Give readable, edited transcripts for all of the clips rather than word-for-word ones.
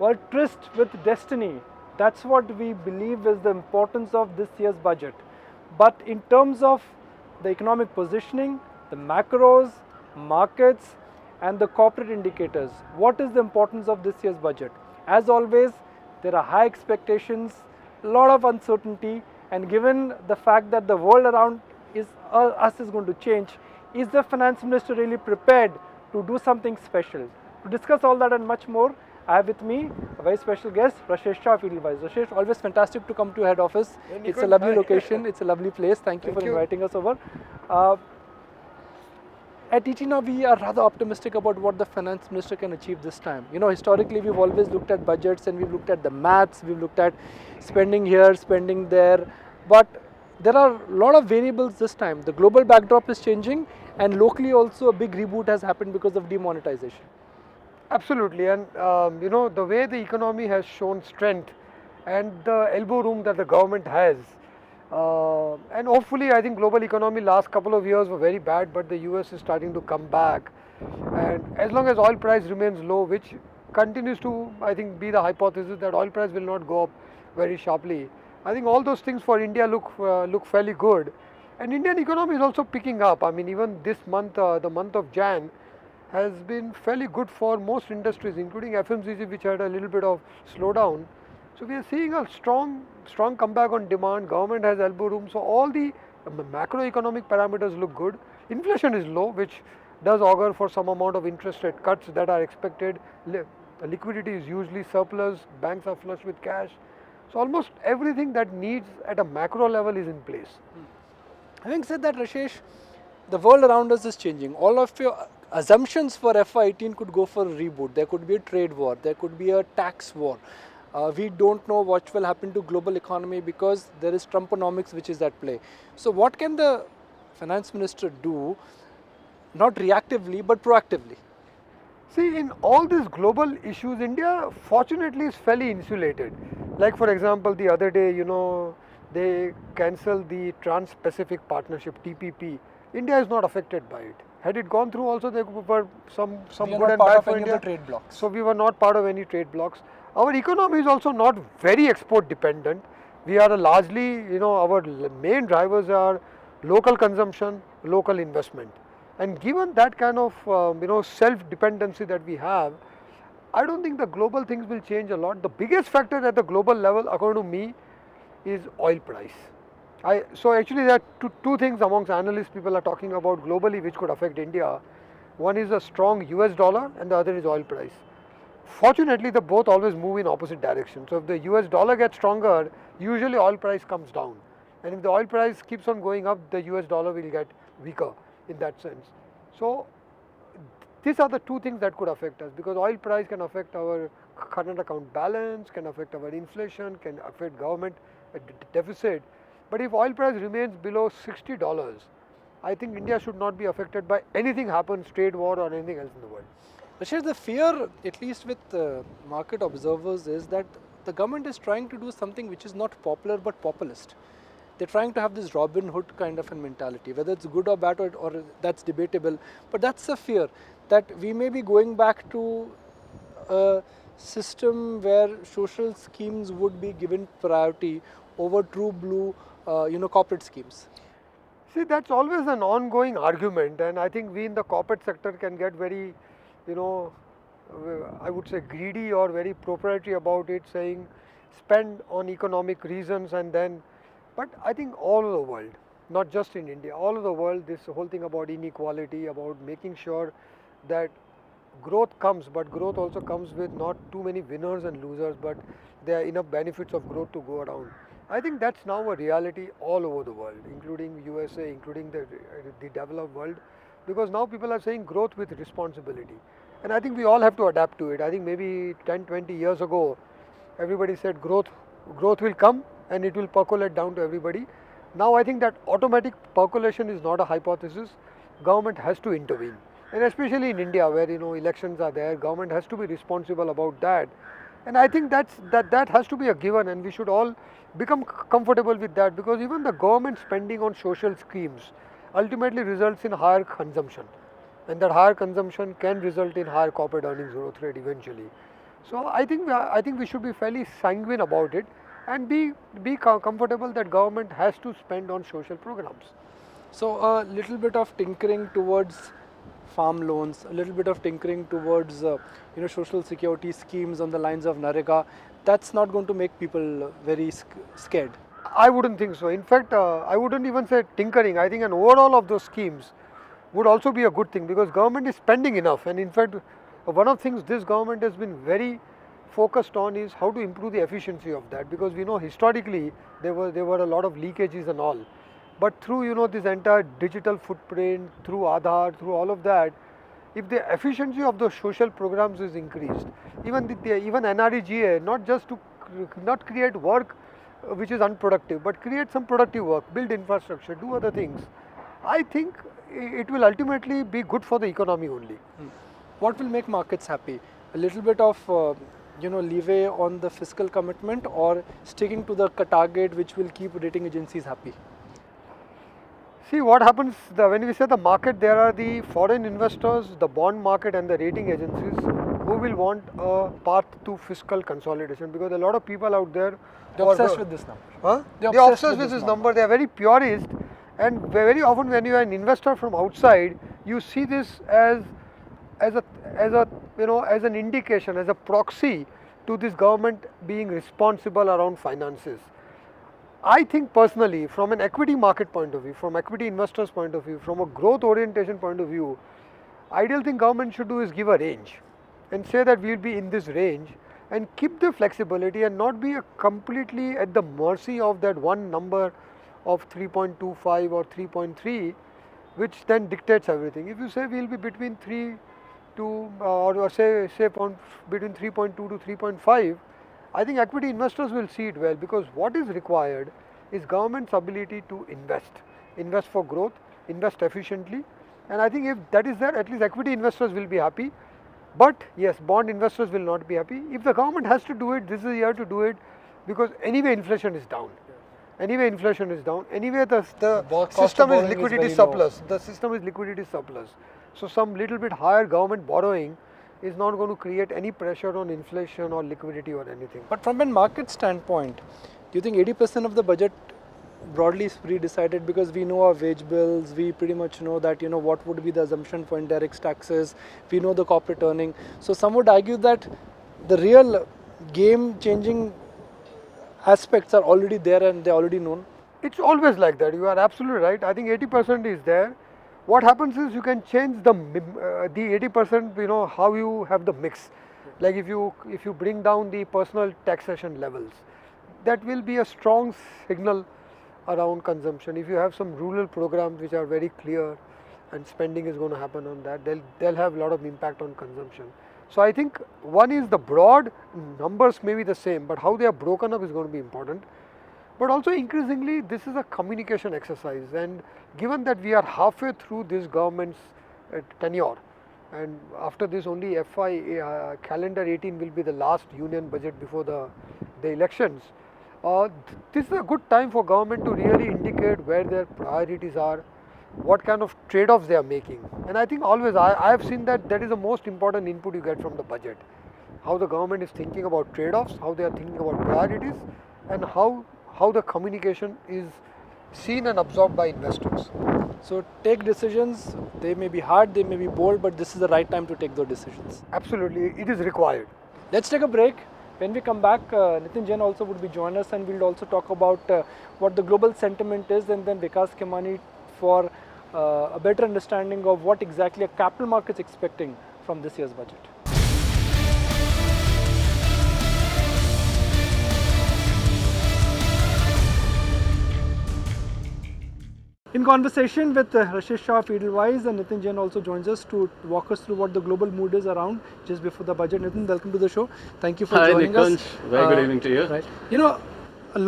Well, tryst with destiny. That's what we believe is the importance of this year's budget. But in terms of the economic positioning, the macros, markets, and the corporate indicators, what is the importance of this year's budget? As always, there are high expectations, a lot of uncertainty, and given the fact that the world around us is going to change, is the finance minister really prepared to do something special? To discuss all that and much more, I have with me a very special guest, Rashesh Shah of Edelweiss. Rashesh, always fantastic to come to head office. It's a lovely location, it's a lovely place. Thank you for inviting us over. Uh, at ETNA, we are rather optimistic about what the finance minister can achieve this time. You know, historically, we've always looked at budgets and we've looked at the maths, we've looked at spending here, spending there, but there are a lot of variables this time. The global backdrop is changing, and locally also a big reboot has happened because of demonetization. Absolutely, and you know, the way the economy has shown strength and the elbow room that the government has, and hopefully I think global economy last couple of years were very bad, but the US is starting to come back, and as long as oil price remains low, which continues to I think be the hypothesis that oil price will not go up very sharply, I think all those things for India look fairly good, and Indian economy is also picking up. I mean, even this month, the month of Jan, has been fairly good for most industries, including FMCG, which had a little bit of slowdown. So we are seeing a strong comeback on demand. Government has elbow room, so all the macroeconomic parameters look good. Inflation is low, which does augur for some amount of interest rate cuts that are expected. Liquidity is usually surplus. Banks are flush with cash. So almost everything that needs at a macro level is in place. Having said that, Rashesh, the world around us is changing. All of your assumptions for FY18 could go for a reboot. There could be a trade war, there could be a tax war. We don't know what will happen to global economy because there is Trumponomics which is at play. So what can the finance minister do, not reactively but proactively? See, in all these global issues, India fortunately is fairly insulated. Like for example, the other day, you know, they cancelled the Trans-Pacific Partnership (TPP). India is not affected by it. Had it gone through, also there were some good and bad for India. Trade blocks. So we were not part of any trade blocks. Our economy is also not very export dependent. We are largely, you know, our main drivers are local consumption, local investment. And given that kind of you know, self-dependency that we have, I don't think the global things will change a lot. The biggest factor at the global level, according to me, is oil price. So actually there are two things amongst analysts people are talking about globally which could affect India. One is a strong US dollar and the other is oil price. Fortunately, they both always move in opposite directions. So if the US dollar gets stronger, usually oil price comes down. And if the oil price keeps on going up, the US dollar will get weaker in that sense. So these are the two things that could affect us, because oil price can affect our current account balance, can affect our inflation, can affect government deficit. But if oil price remains below $60, I think India should not be affected by anything happens, trade war or anything else in the world. Rashesh, the fear, at least with market observers, is that the government is trying to do something which is not popular but populist. They're trying to have this Robin Hood kind of a mentality, whether it's good or bad or that's debatable, but that's a fear that we may be going back to a system where social schemes would be given priority over true blue corporate schemes. See, that's always an ongoing argument, and I think we in the corporate sector can get very, you know, I would say greedy or very proprietary about it, saying spend on economic reasons and then, but I think all over the world, not just in India, all over the world, this whole thing about inequality, about making sure that growth comes, but growth also comes with not too many winners and losers, but there are enough benefits of growth to go around. I think that's now a reality all over the world, including USA, including the developed world, because now people are saying growth with responsibility. And I think we all have to adapt to it. I think maybe 10, 20 years ago, everybody said growth will come and it will percolate down to everybody. Now I think that automatic percolation is not a hypothesis. Government has to intervene. And especially in India, where, you know, elections are there, government has to be responsible about that. And I think that has to be a given, and we should all become comfortable with that, because even the government spending on social schemes ultimately results in higher consumption, and that higher consumption can result in higher corporate earnings growth rate eventually. So I think we should be fairly sanguine about it and be comfortable that government has to spend on social programs. So a little bit of tinkering towards farm loans, a little bit of tinkering towards social security schemes on the lines of Narega. That's not going to make people very scared. I wouldn't think so. In fact, I wouldn't even say tinkering. I think an overall of those schemes would also be a good thing because government is spending enough. And in fact, one of the things this government has been very focused on is how to improve the efficiency of that, because we know historically there were a lot of leakages and all. But through this entire digital footprint, through Aadhaar, through all of that, if the efficiency of those social programs is increased, even NREGA, not just to not create work which is unproductive, but create some productive work, build infrastructure, do other things. I think it will ultimately be good for the economy only. What will make markets happy? A little bit of leeway on the fiscal commitment, or sticking to the target which will keep rating agencies happy? See what happens when we say the market, there are the foreign investors, the bond market and the rating agencies who will want a path to fiscal consolidation, because a lot of people out there They're obsessed with this number. Huh? They're obsessed with this number. They are very purist, and very often when you are an investor from outside, you see this as an indication, as a proxy to this government being responsible around finances. I think personally, from an equity market point of view, from equity investors point of view, from a growth orientation point of view, ideal thing government should do is give a range and say that we will be in this range and keep the flexibility and not be completely at the mercy of that one number of 3.25 or 3.3, which then dictates everything. If you say we will be between 3 to or say between 3.2 to 3.5, I think equity investors will see it well, because what is required is government's ability to invest for growth, invest efficiently, and I think if that is there, at least equity investors will be happy. But yes, bond investors will not be happy. If the government has to do it, this is the year to do it, because anyway inflation is down. Anyway the system is liquidity surplus. The system is liquidity surplus. So some little bit higher government borrowing is not going to create any pressure on inflation or liquidity or anything. But from a market standpoint, do you think 80% of the budget broadly is pre-decided? Because we know our wage bills, we pretty much know that what would be the assumption for indirect taxes, we know the corporate earning. So some would argue that the real game-changing aspects are already there and they're already known. It's always like that. You are absolutely right. I think 80% is there. What happens is you can change the 80%, how you have the mix. Like if you bring down the personal taxation levels, that will be a strong signal around consumption. If you have some rural programs which are very clear and spending is going to happen on that, they'll have a lot of impact on consumption. So I think one is the broad numbers may be the same, but how they are broken up is going to be important. But also increasingly this is a communication exercise, and given that we are halfway through this government's tenure, and after this only FY calendar 18 will be the last union budget before the elections, this is a good time for government to really indicate where their priorities are, what kind of trade-offs they are making. And I think always I have seen that is the most important input you get from the budget, how the government is thinking about trade-offs, how they are thinking about priorities, and how the communication is seen and absorbed by investors. So take decisions, they may be hard, they may be bold, but this is the right time to take those decisions. Absolutely, it is required. Let's take a break. When we come back, Nitin Jain also would be joining us, and we'll also talk about what the global sentiment is, and then Vikas Khemani for a better understanding of what exactly a capital markets expecting from this year's budget. In conversation with Rashesh Shah of Edelweiss, and Nitin Jain also joins us to walk us through what the global mood is around just before the budget. Nitin, welcome to the show. Thank you for joining us. Very good evening to you. Right. A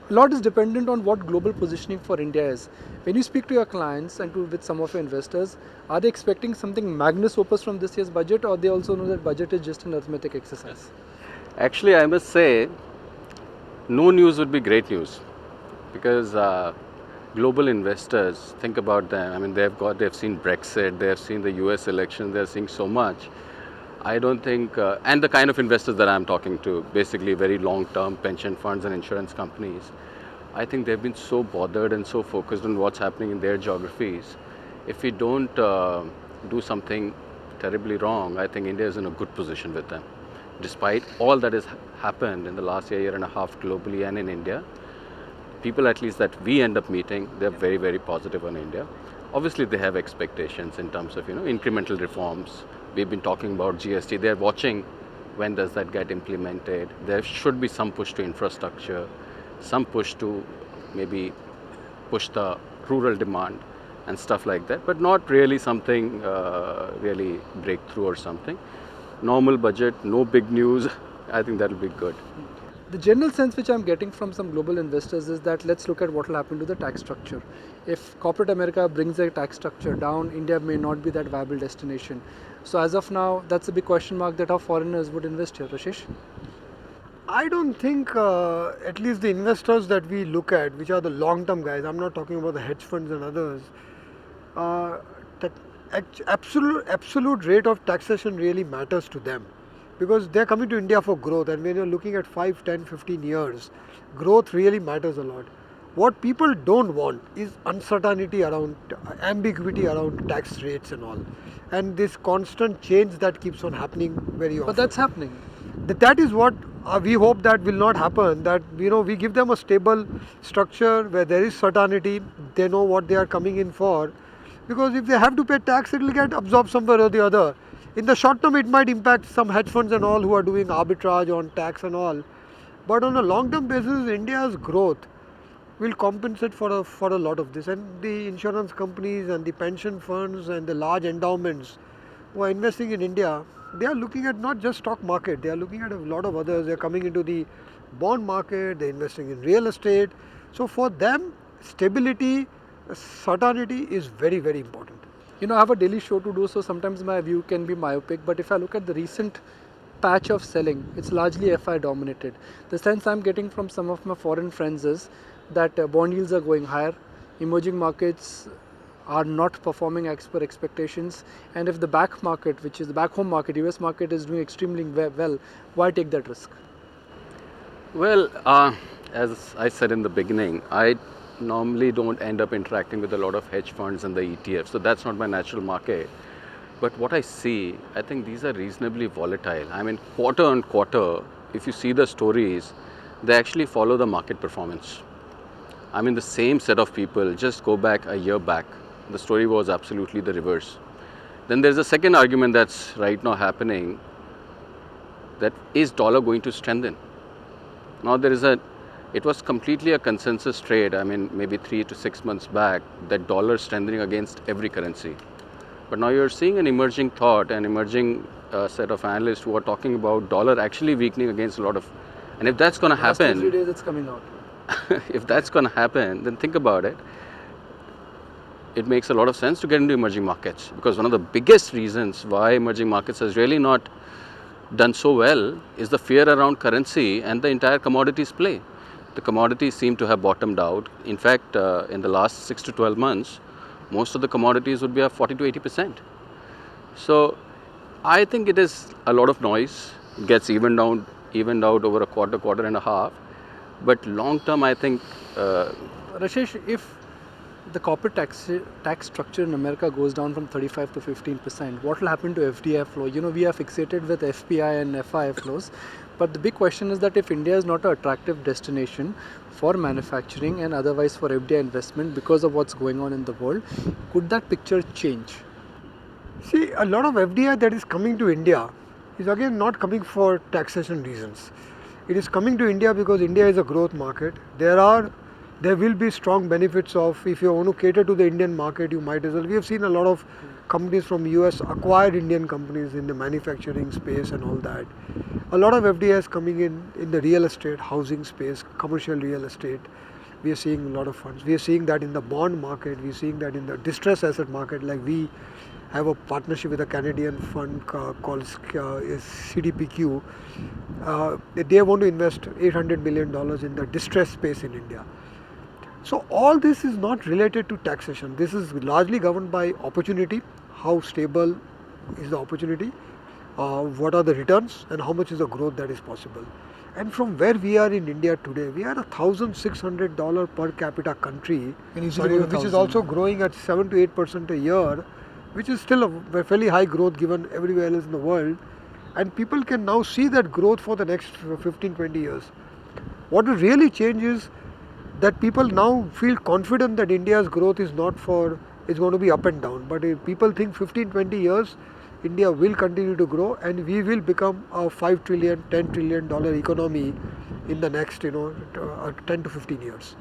lot is dependent on what global positioning for India is. When you speak to your clients and with some of your investors, are they expecting something magnus opus from this year's budget, or they also know that budget is just an arithmetic exercise? Actually, I must say, no news would be great news, because global investors, think about them. I mean, they've seen Brexit, they've seen the US election, they're seeing so much. I don't think, and the kind of investors that I'm talking to, basically very long-term pension funds and insurance companies, I think they've been so bothered and so focused on what's happening in their geographies. If we don't do something terribly wrong, I think India is in a good position with them. Despite all that has happened in the last year and a half globally and in India, people at least that we end up meeting, they're very, very positive on India. Obviously, they have expectations in terms of incremental reforms. We've been talking about GST. They're watching when does that get implemented. There should be some push to infrastructure, some push to maybe push the rural demand and stuff like that, but not really something really breakthrough or something. Normal budget, no big news. I think that'll be good. The general sense which I'm getting from some global investors is that let's look at what will happen to the tax structure. If corporate America brings their tax structure down, India may not be that viable destination. So as of now, that's a big question mark that how foreigners would invest here. Rashesh? I don't think, at least the investors that we look at, which are the long-term guys, I'm not talking about the hedge funds and others, that absolute rate of taxation really matters to them, because they're coming to India for growth, and when you're looking at 5, 10, 15 years, growth really matters a lot. What people don't want is uncertainty around, ambiguity around tax rates and all, and this constant change that keeps on happening very often. But that's happening. That is what we hope that will not happen, that we give them a stable structure where there is certainty, they know what they are coming in for, because if they have to pay tax, it will get absorbed somewhere or the other. In the short term, it might impact some hedge funds and all who are doing arbitrage on tax and all, but on a long term basis, India's growth will compensate for a lot of this, and the insurance companies and the pension funds and the large endowments who are investing in India, they are looking at not just stock market, they are looking at a lot of others. They are coming into the bond market, they are investing in real estate. So for them, stability, certainty is very, very important. I have a daily show to do, so sometimes my view can be myopic, but if I look at the recent patch of selling, it's largely FI dominated. The sense I'm getting from some of my foreign friends is that bond yields are going higher, emerging markets are not performing as per expectations, and if the back market, which is the back home market, US market, is doing extremely well, why take that risk? Well, as I said in the beginning, I normally don't end up interacting with a lot of hedge funds and the ETFs, so that's not my natural market. But what I see, I think these are reasonably volatile. I mean, quarter on quarter, if you see the stories, they actually follow the market performance. I mean, the same set of people, just go back a year back, the story was absolutely the reverse. Then there's a second argument that's right now happening, that is dollar going to strengthen? Now it was completely a consensus trade, I mean maybe 3 to 6 months back, that dollar strengthening against every currency. But now you're seeing an emerging thought, an emerging set of analysts who are talking about dollar actually weakening against a lot of, and if that's going to happen, last 2-3 days it's coming out. if that's going to happen, then think about it. It makes a lot of sense to get into emerging markets, because one of the biggest reasons why emerging markets has really not done so well is the fear around currency and the entire commodities play. The commodities seem to have bottomed out. In fact, in the last 6 to 12 months, most of the commodities would be up 40 to 80%. So I think it is a lot of noise, gets evened out over a quarter and a half. But long term, I think. Rashesh, if the corporate tax structure in America goes down from 35 to 15%, what will happen to FDI flow? We are fixated with FPI and FI flows, but the big question is that if India is not an attractive destination for manufacturing and otherwise for FDI investment because of what's going on in the world, could that picture change? See, a lot of FDI that is coming to India is again not coming for taxation reasons. It is coming to India because India is a growth market. There will be strong benefits of, if you want to cater to the Indian market, you might as well. We have seen a lot of companies from US acquired Indian companies in the manufacturing space and all that. A lot of FDIs coming in the real estate, housing space, commercial real estate. We are seeing a lot of funds. We are seeing that in the bond market. We are seeing that in the distressed asset market. Like we have a partnership with a Canadian fund called CDPQ. They want to invest $800 million in the distressed space in India. So all this is not related to taxation. This is largely governed by opportunity, how stable is the opportunity. what are the returns and how much is the growth that is possible. And from where we are in India today, we are $1,600 per capita country, which is also growing at 7 to 8% a year, which is still a fairly high growth given everywhere else in the world. And people can now see that growth for the next 15, 20 years. What will really change is that people now feel confident that India's growth is not for, it's going to be up and down. But if people think 15, 20 years, India will continue to grow and we will become a 5 trillion, $10 trillion economy in the next 10 to 15 years.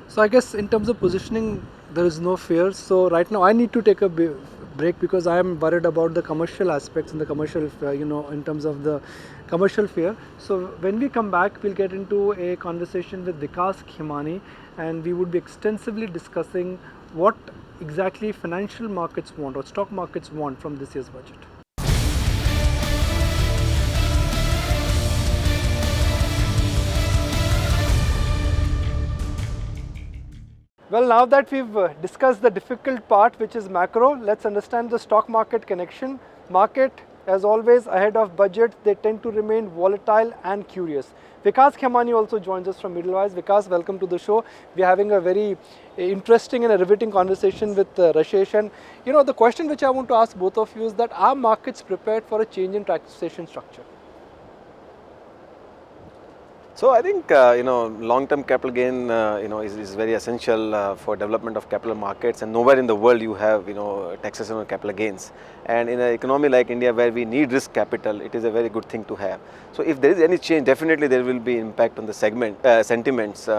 So I guess in terms of positioning, there is no fear. So right now I need to take a break because I am worried about the commercial aspects and the commercial, in terms of the commercial fear. So when we come back, we'll get into a conversation with Vikas Khemani and we would be extensively discussing what exactly financial markets want or stock markets want from this year's budget. Well, now that we've discussed the difficult part, which is macro, let's understand the stock market connection. Market, as always, ahead of budget, they tend to remain volatile and curious. Vikas Khemani also joins us from Edelweiss. Vikas, welcome to the show. We are having a very interesting and a riveting conversation with Rashesh. And the question which I want to ask both of you is that are markets prepared for a change in taxation structure? So I think long-term capital gain is very essential for development of capital markets, and nowhere in the world you have taxation on capital gains. And in an economy like India where we need risk capital, it is a very good thing to have. So if there is any change, definitely there will be impact on the sentiments.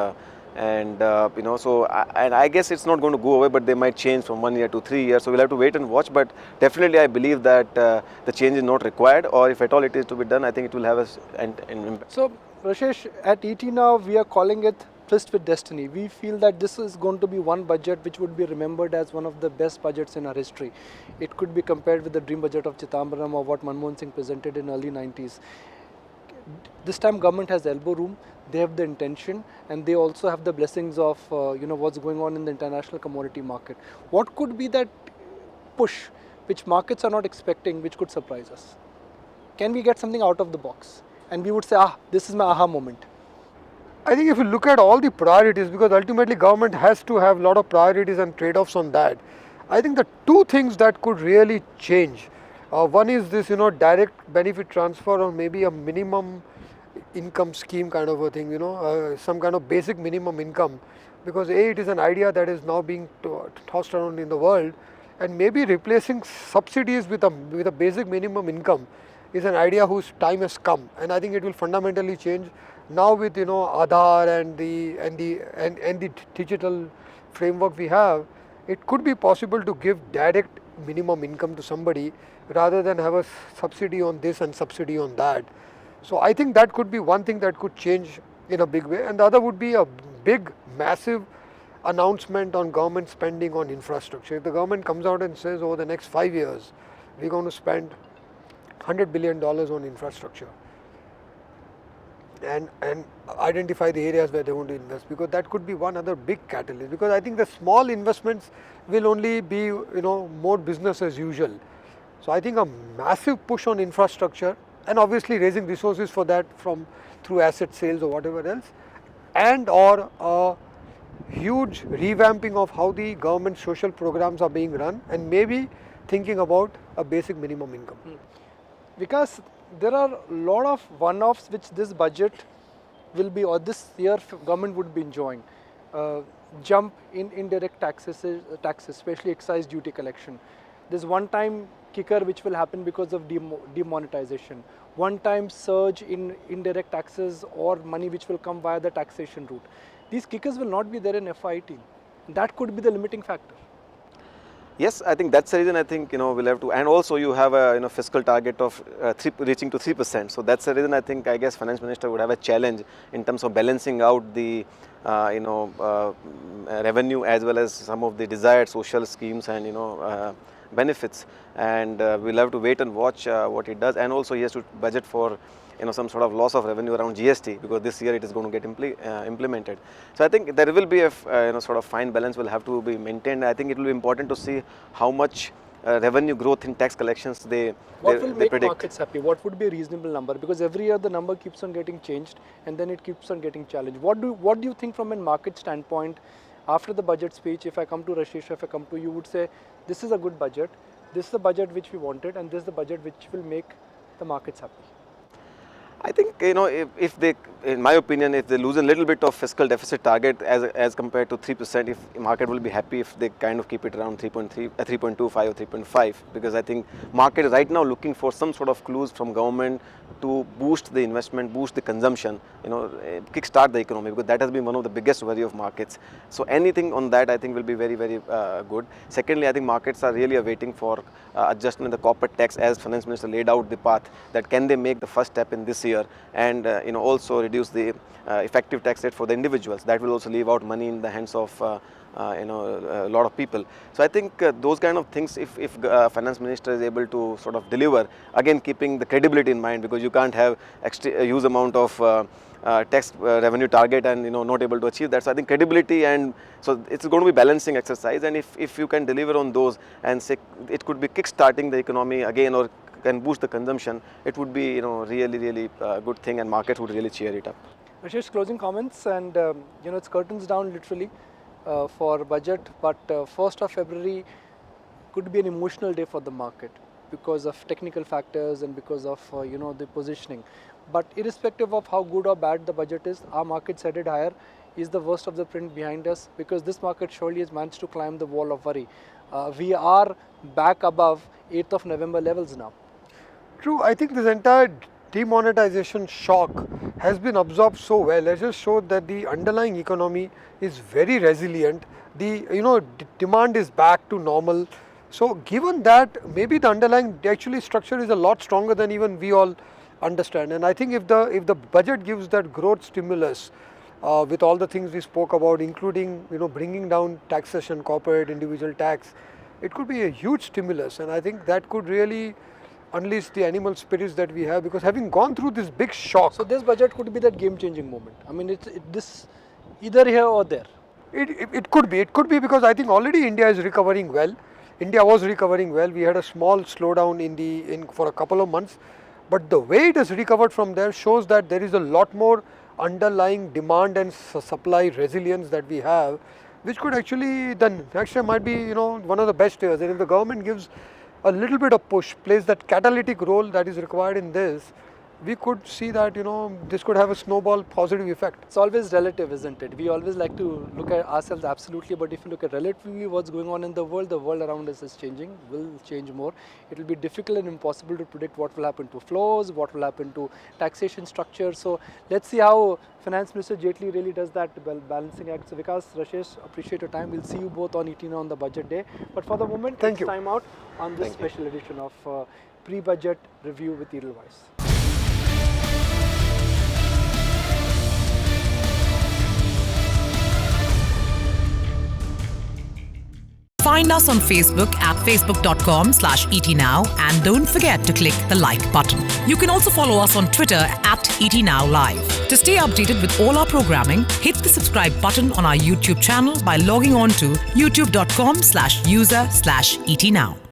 And I guess it's not going to go away, but they might change from 1 year to 3 years. So we'll have to wait and watch. But definitely, I believe that the change is not required, or if at all it is to be done, I think it will have an impact. So Rashesh, at ET now, we are calling it Tryst with Destiny. We feel that this is going to be one budget which would be remembered as one of the best budgets in our history. It could be compared with the dream budget of Chidambaram or what Manmohan Singh presented in early 90s. This time government has elbow room, they have the intention, and they also have the blessings of what's going on in the international commodity market. What could be that push which markets are not expecting, which could surprise us? Can we get something out of the box? And we would say, this is my aha moment. I think if you look at all the priorities, because ultimately government has to have a lot of priorities and trade-offs on that, I think the two things that could really change, one is this direct benefit transfer or maybe a minimum income scheme kind of a thing, some kind of basic minimum income, because it is an idea that is now being tossed around in the world, and maybe replacing subsidies with a basic minimum income is an idea whose time has come, and I think it will fundamentally change. Now with Aadhaar and the digital framework we have, it could be possible to give direct minimum income to somebody rather than have a subsidy on this and subsidy on that. So I think that could be one thing that could change in a big way, and the other would be a big, massive announcement on government spending on infrastructure. If the government comes out and says over the next 5 years, we're going to spend $100 billion on infrastructure and identify the areas where they want to invest, because that could be one other big catalyst, because I think the small investments will only be more business as usual. So I think a massive push on infrastructure, and obviously raising resources for that through asset sales or whatever else, and or a huge revamping of how the government social programs are being run, and maybe thinking about a basic minimum income. Because there are a lot of one-offs which this budget will be, or this year government would be enjoying. Jump in indirect taxes, especially excise duty collection. There's one-time kicker which will happen because of demonetization. One-time surge in indirect taxes or money which will come via the taxation route. These kickers will not be there in FY18. That could be the limiting factor. Yes, I think that's the reason I think we'll have to, and also you have a fiscal target of reaching to 3%. So that's the reason I guess Finance Minister would have a challenge in terms of balancing out the revenue as well as some of the desired social schemes and benefits. And we'll have to wait and watch what he does. And also he has to budget for some sort of loss of revenue around GST, because this year it is going to get implemented. So I think there will be a sort of fine balance will have to be maintained. I think it will be important to see how much revenue growth in tax collections What will they make predict. markets happy? What would be a reasonable number? Because every year the number keeps on getting changed and then it keeps on getting challenged. What do you think from a market standpoint after the budget speech? If I come to Rashesh, if I come to you, would say this is a good budget, this is the budget which we wanted, and this is the budget which will make the markets happy. I think, if they, in my opinion, if they lose a little bit of fiscal deficit target as compared to 3%, if market will be happy if they kind of keep it around 3.3, 3.25 or 3.5, because I think market is right now looking for some sort of clues from government to boost the investment, boost the consumption, kickstart the economy, because that has been one of the biggest worry of markets. So anything on that I think will be very, very good. Secondly, I think markets are really awaiting for adjustment in the corporate tax, as Finance Minister laid out the path that can they make the first step in this year, and also reduce the effective tax rate for the individuals. That will also leave out money in the hands of a lot of people. So I think those kind of things, if Finance Minister is able to sort of deliver, again keeping the credibility in mind, because you can't have a huge amount of tax revenue target and not able to achieve that. So I think credibility, and so it's going to be balancing exercise, and if you can deliver on those and say it could be kick-starting the economy again or can boost the consumption, it would be really good thing, and market would really cheer it up. Rashesh, closing comments, and it's curtains down literally for budget, but 1st of February could be an emotional day for the market because of technical factors and because of the positioning. But irrespective of how good or bad the budget is, our market's headed higher. Is the worst of the print behind us? Because this market surely has managed to climb the wall of worry. We are back above 8th of November levels now. True, I think this entire demonetization shock has been absorbed so well. It just showed that the underlying economy is very resilient. The demand is back to normal. So given that, maybe the underlying actually structure is a lot stronger than even we all understand. And I think if the budget gives that growth stimulus with all the things we spoke about, including bringing down taxation, corporate, individual tax, it could be a huge stimulus. And I think that could really unleash the animal spirits that we have, because having gone through this big shock. So this budget could be that game-changing moment. I mean, this either here or there. It could be. It could be because I think already India is recovering well. India was recovering well. We had a small slowdown for a couple of months, but the way it has recovered from there shows that there is a lot more underlying demand and supply resilience that we have, which could actually, then next year might be one of the best years. And if the government gives a little bit of push, plays that catalytic role that is required in this, we could see that this could have a snowball positive effect. It's always relative, isn't it? We always like to look at ourselves absolutely, but if you look at relatively what's going on in the world around us is changing, will change more. It will be difficult and impossible to predict what will happen to flows, what will happen to taxation structure. So let's see how Finance Minister Jaitley really does that balancing act. So Vikas, Rashesh, appreciate your time. We'll see you both on ET Now on the budget day. But for the moment, it's time out on this special edition of pre-budget review with Edelweiss. Find us on Facebook at facebook.com/etnow, and don't forget to click the like button. You can also follow us on Twitter at etnowlive. To stay updated with all our programming, hit the subscribe button on our YouTube channel by logging on to youtube.com/user/etnow.